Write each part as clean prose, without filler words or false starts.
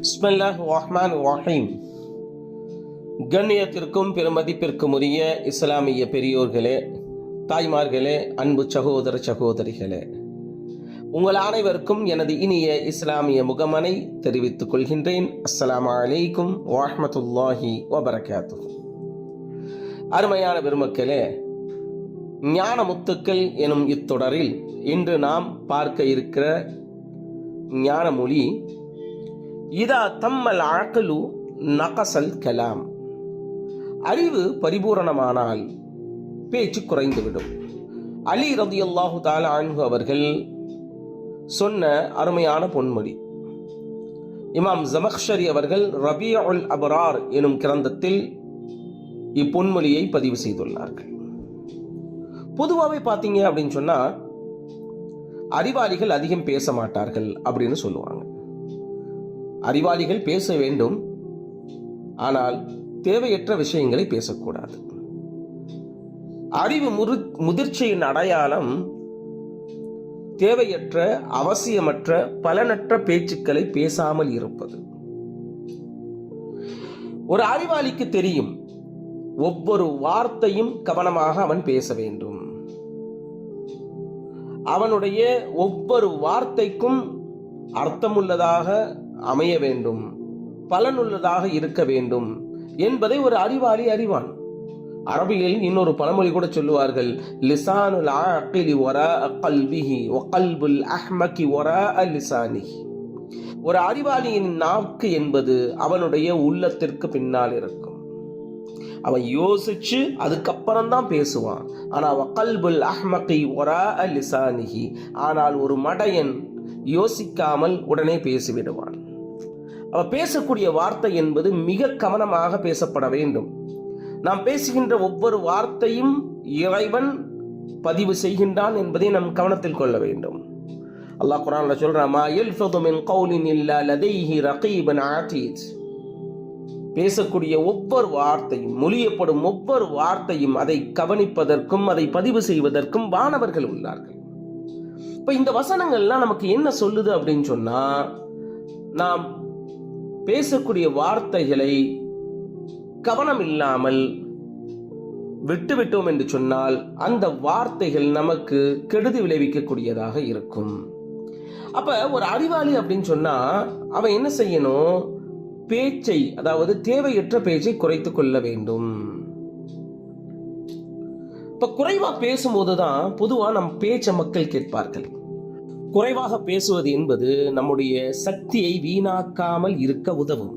பிஸ்மில்லாஹ் ரஹ்மான் ரஹீம். கண்ணியத்திற்கும் பெருமதிப்பிற்கும் உரிய இஸ்லாமிய பெரியோர்களே, தாய்மார்களே, அன்பு சகோதர சகோதரிகளே, உங்கள் அனைவருக்கும் எனது இனிய இஸ்லாமிய முகமனை தெரிவித்துக் கொள்கின்றேன். அஸ்ஸலாமு அலைக்கும் வரஹ்மத்துல்லாஹி வபரகாத்துஹு. அருமையான பெருமக்களே, ஞான முத்துக்கள் எனும் இத்தொடரில் இன்று நாம் பார்க்க இருக்கிற ஞான மொழி இதா தம்மல் அஅக்லு நகஸல் கலாம். அறிவு பரிபூரணமானால் பேச்சு குறைந்துவிடும். அலி ரலியல்லாஹு தஆலா அன்ஹு அவர்கள் சொன்ன அருமையான பொன்மொழி. இமாம் ஜமக்ஷரி அவர்கள் ரபீஉல் அப்ரார் எனும் கிரந்தத்தில் இப்பொன்மொழியை பதிவு செய்துள்ளார்கள். பொதுவாகவே பார்த்தீங்க அப்படின்னு சொன்னா, அறிவாளிகள் அதிகம் பேச மாட்டார்கள் அப்படின்னு சொல்லுவாங்க. அறிவாளிகள் பேச வேண்டும், ஆனால் தேவையற்ற விஷயங்களை பேசக்கூடாது. அறிவு முதிர்ச்சியின் அடையாளம் தேவையற்ற, அவசியமற்ற, பலனற்ற பேச்சுக்களை பேசாமல் இருப்பது. ஒரு அறிவாளிக்கு தெரியும், ஒவ்வொரு வார்த்தையும் கவனமாக அவன் பேச வேண்டும். அவனுடைய ஒவ்வொரு வார்த்தைக்கும் அர்த்தமுள்ளதாக அமைய வேண்டும், பலனுள்ளதாக இருக்க வேண்டும் என்பதை ஒரு அறிவாளி அறிவான். அரபியில் இன்னொரு பழமொழி கூட சொல்லுவார்கள், லிசானுல் ஆகிலி வராஅ கல்பிஹி வ கல்புல் அஹ்மகி வராஅ லிசானிஹி. ஒரு அறிவாளியின் நாக்கு என்பது அவனுடைய உள்ளத்திற்கு பின்னால் இருக்கும். அவன் யோசிச்சு அதுக்கப்புறம் தான் பேசுவான். ஆனால் வகல்புல் அஹ்மகி வராஅ லிசானிஹி, ஆனால் ஒரு மடையன் யோசிக்காமல் உடனே பேசிவிடுவான். அவன் பேசக்கூடிய வார்த்தை என்பது மிக கவனமாக பேசப்பட வேண்டும். நாம் பேசுகின்ற ஒவ்வொரு வார்த்தையும் இறைவன் பதிவு செய்கின்றான் என்பதை நாம் கவனத்தில் கொள்ள வேண்டும். அல்லாஹ் குர்ஆன்ல சொல்றான், மா யல்ஃபது மின் கௌலின் இல்லா லதைஹி ரகீபுன் அதீத். பேசக்கூடிய ஒவ்வொரு வார்த்தையும், மொழியப்படும் ஒவ்வொரு வார்த்தையும் அதை கவனிப்பதற்கும் அதை பதிவு செய்வதற்கும் வானவர்கள் உள்ளார்கள். இப்ப இந்த வசனங்கள்லாம் நமக்கு என்ன சொல்லுது அப்படின்னு சொன்னா, நாம் பேசக்கூடிய வார்த்தைகளை கவனம் இல்லாமல் விட்டுவிட்டோம் என்று சொன்னால் அந்த வார்த்தைகள் நமக்கு கெடுதி விளைவிக்கக்கூடியதாக இருக்கும். அப்ப ஒரு அறிவாளி அப்படின்னு சொன்னா அவன் என்ன செய்யணும்? பேச்சை, அதாவது தேவையற்ற பேச்சை குறைத்துக் கொள்ள வேண்டும். இப்ப குறைவா பேசும்போதுதான் பொதுவா நம் பேச்ச மக்கள் கேட்பார்கள். குறைவாக பேசுவது என்பது நம்முடைய சக்தியை வீணாக்காமல் இருக்க உதவும்.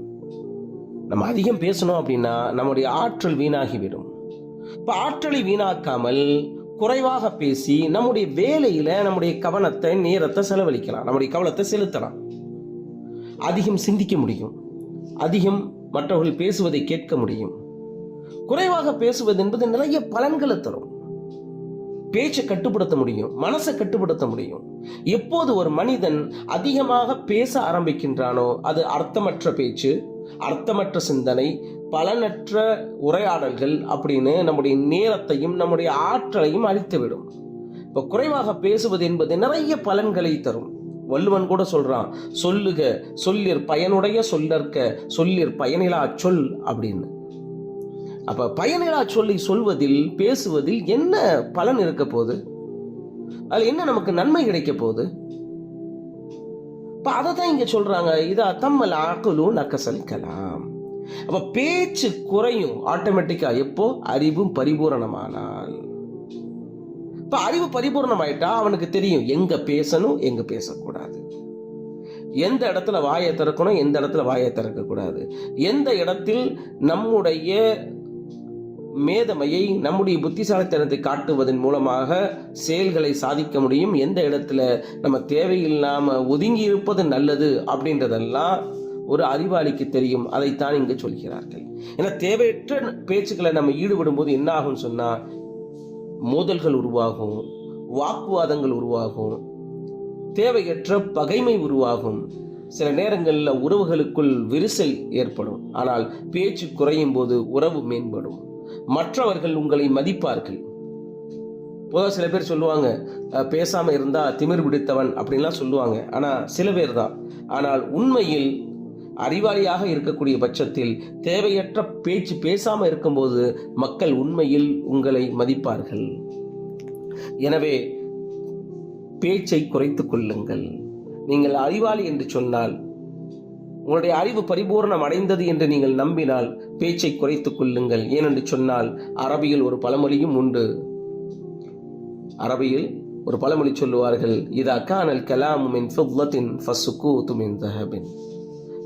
நம்ம அதிகம் பேசணும் அப்படின்னா நம்முடைய ஆற்றல் வீணாகிவிடும். இப்ப ஆற்றலை வீணாக்காமல் குறைவாக பேசி நம்முடைய வேலையில நம்முடைய கவனத்தை, நேரத்தை செலவழிக்கலாம், நம்முடைய கவனத்தை செலுத்தலாம். அதிகம் சிந்திக்க முடியும், அதிகம் மற்றவர்கள் பேசுவதை கேட்க முடியும். குறைவாக பேசுவது என்பது நிறைய பலன்களை தரும். பேச்சை கட்டுப்படுத்த முடியும், மனசை கட்டுப்படுத்த முடியும். எப்போது ஒரு மனிதன் அதிகமாக பேச ஆரம்பிக்கின்றானோ அது அர்த்தமற்ற பேச்சு, அர்த்தமற்ற சிந்தனை, பலனற்ற உரையாடல்கள் அப்படின்னு நம்முடைய நேரத்தையும் நம்முடைய ஆற்றலையும் அழித்துவிடும். இப்போ குறைவாக பேசுவது என்பது நிறைய பலன்களை தரும். வள்ளுவன் கூட சொல்றான், சொல்லுக சொல்லிற் பயனுடைய சொல்லற்க சொல்லிற் பயனிலா சொல் அப்படின்னு. அப்ப பயனிலா சொல்லி சொல்வதில், பேசுவதில் என்ன பலன் இருக்க போகுது? அதுல என்ன நமக்கு நன்மை கிடைக்க போகுது? அதை தான் இங்க சொல்றாங்க, இதா தம்மல் அஅக்லு நகஸல் கலாம். அப்ப பேச்சு குறையும் ஆட்டோமேட்டிக்கா எப்போ? அறிவு பரிபூரணமானால். இப்ப அறிவு பரிபூரணமாயிட்டா அவனுக்கு தெரியும் எங்க பேசணும், எங்க பேசக்கூடாது, எந்த இடத்துல வாயை திறக்கணும், எந்த இடத்துல வாயை திறக்க கூடாது, எந்த இடத்தில் நம்முடைய மேதமையை, நம்முடைய புத்திசாலித்தனத்தை காட்டுவதன் மூலமாக செயல்களை சாதிக்க முடியும், எந்த இடத்துல நம்ம தேவையில்லாம ஒதுங்கி இருப்பது நல்லது அப்படின்றதெல்லாம் ஒரு அறிவாளிக்கு தெரியும். அதைத்தான் இங்கு சொல்கிறார்கள். ஏன்னா தேவையற்ற பேச்சுக்களை நம்ம ஈடுபடும் போது என்ன ஆகும் சொன்னா, மோதல்கள் உருவாகும், வாக்குவாதங்கள் உருவாகும், தேவையற்ற பகைமை உருவாகும். சில நேரங்களில் உறவுகளுக்குள் விரிசல் ஏற்படும். ஆனால் பேச்சு குறையும் போது உறவு மேம்படும், மற்றவர்கள் உங்களை மதிப்பார்கள். பொதுவாக சில பேர் சொல்லுவாங்க, பேசாம இருந்தா திமிர் பிடித்தவன் அப்படின்லாம் சொல்லுவாங்க. ஆனா சில பேர் தான். ஆனால் உண்மையில் அறிவாளியாக இருக்கக்கூடிய பட்சத்தில் தேவையற்ற பேச்சு பேசாமல் இருக்கும்போது மக்கள் உண்மையில் உங்களை மதிப்பார்கள். எனவே பேச்சை குறைத்துக் கொள்ளுங்கள். நீங்கள் அறிவாளி என்று சொன்னால், உங்களுடைய அறிவு பரிபூர்ணம் அடைந்தது என்று நீங்கள் நம்பினால் பேச்சை குறைத்துக் கொள்ளுங்கள். ஏனென்று சொன்னால் அரபியில் ஒரு பழமொழியும் உண்டு. அரபியில் ஒரு பழமொழி சொல்லுவார்கள், இதா கானல் கலாமு மின் ஃபில்லத்தின் ஃபஸ்ஸுகூது மின் தஹபின்.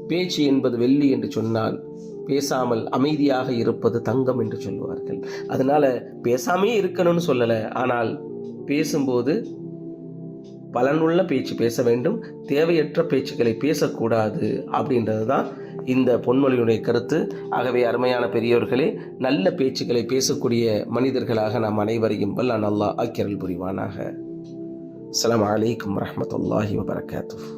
பேச்சு என்பது வெள்ளி என்று சொன்னால் பேசாமல் அமைதியாக இருப்பது தங்கம் என்று சொல்லுவார்கள். அதனால பேசாமே இருக்கணும்னு சொல்லலை, ஆனால் பேசும்போது பலனுள்ள பேச்சு பேச வேண்டும், தேவையற்ற பேச்சுக்களை பேசக்கூடாது அப்படின்றது தான் இந்த பொன்மொழியுடைய கருத்து. ஆகவே அருமையான பெரியோர்களே, நல்ல பேச்சுக்களை பேசக்கூடிய மனிதர்களாக நாம் அனைவரையும் வல்லான் அல்லாஹ் ஆக்கியருள் புரிவானாக. அஸ்ஸலாமு அலைக்கும் வரஹ்மத்துல்லாஹி வபரகாத்துஹு.